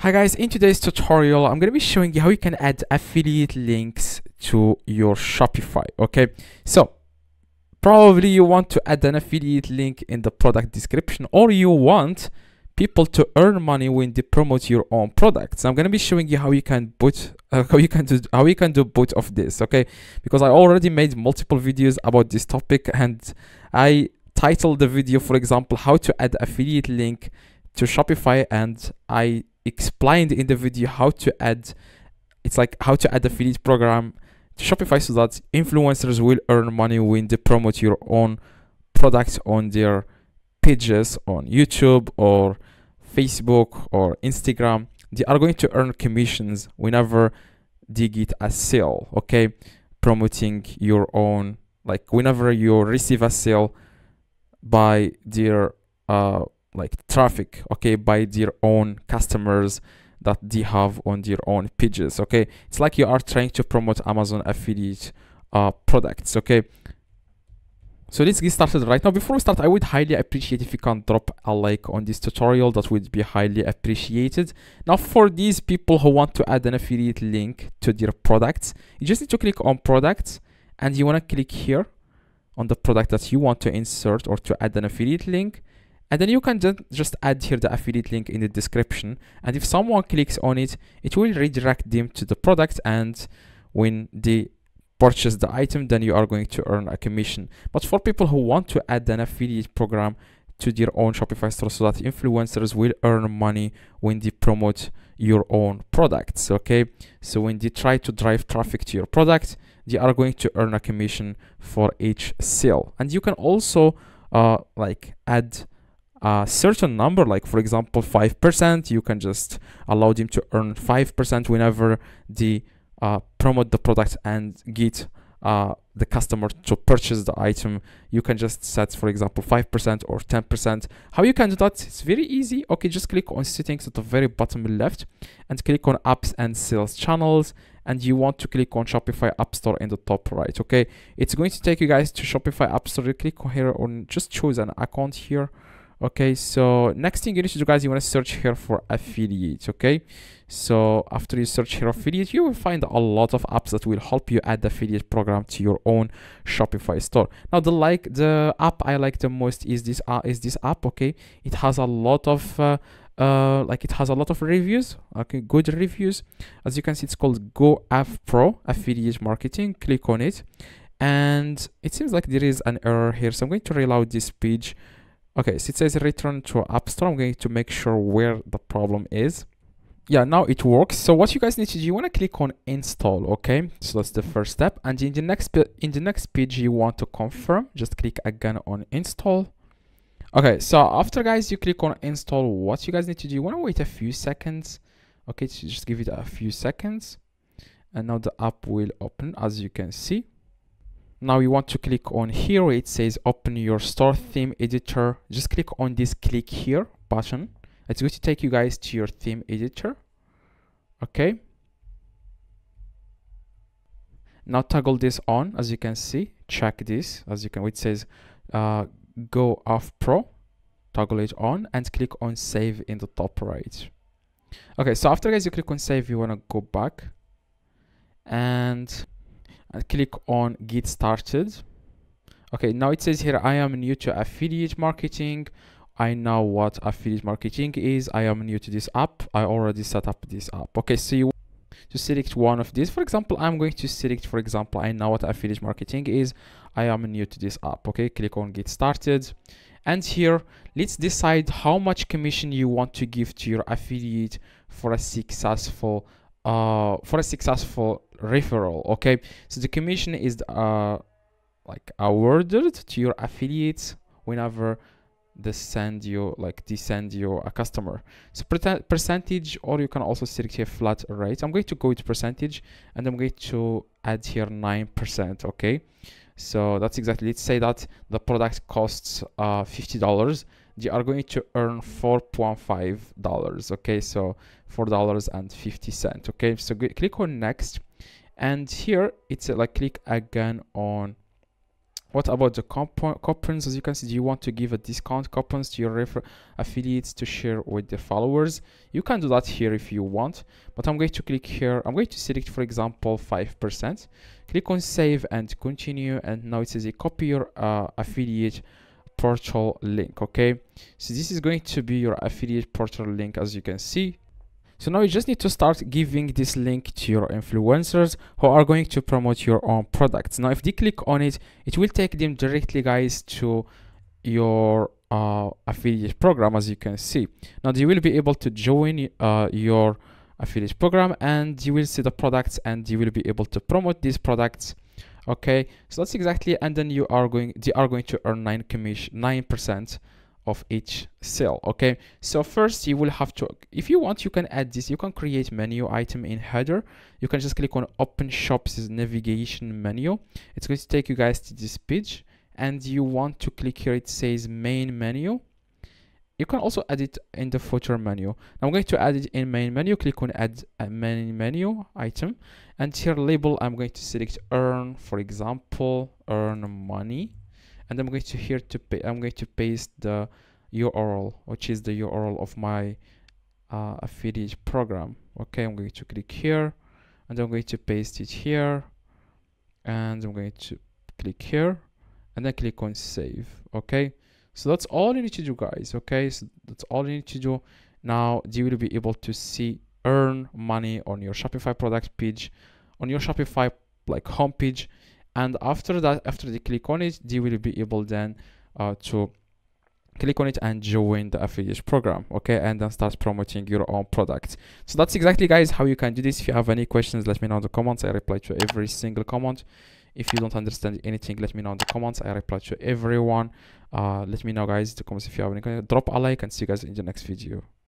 Hi guys, in today's tutorial, I'm going to be showing you how you can add affiliate links to your Shopify. Okay, so probably you want to add an affiliate link in the product description, or you want people to earn money when they promote your own products. I'm going to be showing you how you can do both of this. Okay, because I already made multiple videos about this topic, and I titled the video, for example, how to add affiliate link to Shopify, and I explained in the video how to add affiliate program to Shopify so that influencers will earn money when they promote your own products on their pages on YouTube or Facebook or Instagram. They are going to earn commissions whenever they get a sale, okay, promoting your own, like whenever you receive a sale by their traffic, okay, by their own customers that they have on their own pages. Okay, it's like you are trying to promote Amazon affiliate products. Okay, so let's get started right now. Before we start, I would highly appreciate if you can drop a like on this tutorial. That would be highly appreciated. Now, for these people who want to add an affiliate link to their products, you just need to click on products, and you want to click here on the product that you want to insert or to add an affiliate link. And then you can just add here the affiliate link in the description. And if someone clicks on it, it will redirect them to the product. And when they purchase the item, then you are going to earn a commission. But for people who want to add an affiliate program to their own Shopify store so that influencers will earn money when they promote your own products, okay? So when they try to drive traffic to your product, they are going to earn a commission for each sale. And you can also add a certain number, like for example 5%. You can just allow them to earn 5% whenever they promote the product and get the customer to purchase the item. You can just set, for example, 5% or 10%. How you can do that? It's very easy. Okay, just click on settings at the very bottom left and click on apps and sales channels, and you want to click on Shopify App Store in the top right. Okay, it's going to take you guys to Shopify App Store. You click here on just choose an account here. Okay, so next thing you need to do, guys, you want to search here for affiliate. Okay, so after you search here affiliate, you will find a lot of apps that will help you add the affiliate program to your own Shopify store. Now the app I like the most is this app. Okay, it has a lot of reviews, okay, good reviews. As you can see, it's called GoAffPro Affiliate Marketing. Click on it, and it seems like there is an error here, so I'm going to reload this page. Okay, so it says return to App Store. I'm going to make sure where the problem is. Yeah, now it works. So what you guys need to do, you want to click on install. Okay, so that's the first step. And in the next page, you want to confirm. Just click again on install. Okay, so after, guys, you click on install, what you guys need to do, you want to wait a few seconds. Okay, so just give it a few seconds, and now the app will open, as you can see. Now you want to click on here where it says open your store theme editor. Just click on this click here button. It's going to take you guys to your theme editor. Okay, now toggle this on. As you can see, check this. As you can, it says GoAffPro. Toggle it on and click on save in the top right. Okay, so after, guys, you click on save, you want to go back and click on get started. Okay, now it says here, I am new to affiliate marketing. I know what affiliate marketing is. I am new to this app. I already set up this app. Okay, so you want to select one of these. For example, I'm going to select, for example, I know what affiliate marketing is. I am new to this app. Okay, click on get started. And here, let's decide how much commission you want to give to your affiliate for a successful referral. Okay, so the commission is awarded to your affiliates whenever they send you a customer. So percentage, or you can also select here flat rate. I'm going to go with percentage, and I'm going to add here 9%. Okay, so that's exactly, let's say that the product costs $50. They are going to earn $4.5. Okay, so $4.50. Okay, so click on next, and here it's click again on What about the coupons? As you can see, do you want to give a discount coupons to your affiliates to share with the followers? You can do that here if you want, but I'm going to click here. I'm going to select, for example, 5%. Click on save and continue, and now it says a copy your affiliate portal link. Okay, so this is going to be your affiliate portal link, as you can see. So now you just need to start giving this link to your influencers who are going to promote your own products. Now, if they click on it, it will take them directly, guys, to your affiliate program, as you can see. Now, they will be able to join your affiliate program, and you will see the products, and you will be able to promote these products. Okay, so that's exactly, and then they are going to earn 9% of each sale. Okay, so first you will have to, if you want, you can add this. You can create menu item in header. You can just click on open shop's navigation menu. It's going to take you guys to this page, and you want to click here. It says main menu. You can also add it in the footer menu. Now I'm going to add it in main menu. Click on add a main menu item, and here label, I'm going to select earn, for example, earn money. And I'm going to here to pay, I'm going to paste the URL, which is the URL of my affiliate program. Okay, I'm going to click here, and I'm going to paste it here, and I'm going to click here, and then click on save. Okay, so that's all you need to do, guys. Okay, so that's all you need to do. Now you will be able to see earn money on your Shopify product page, on your Shopify like home page. And after that, after they click on it, they will be able then to click on it and join the affiliate program. Okay, and then start promoting your own products. So that's exactly, guys, how you can do this. If you have any questions, let me know in the comments. I reply to every single comment. If you don't understand anything, let me know in the comments. I reply to everyone. Let me know, guys, in the comments if you have any. Drop a like, and see you guys in the next video.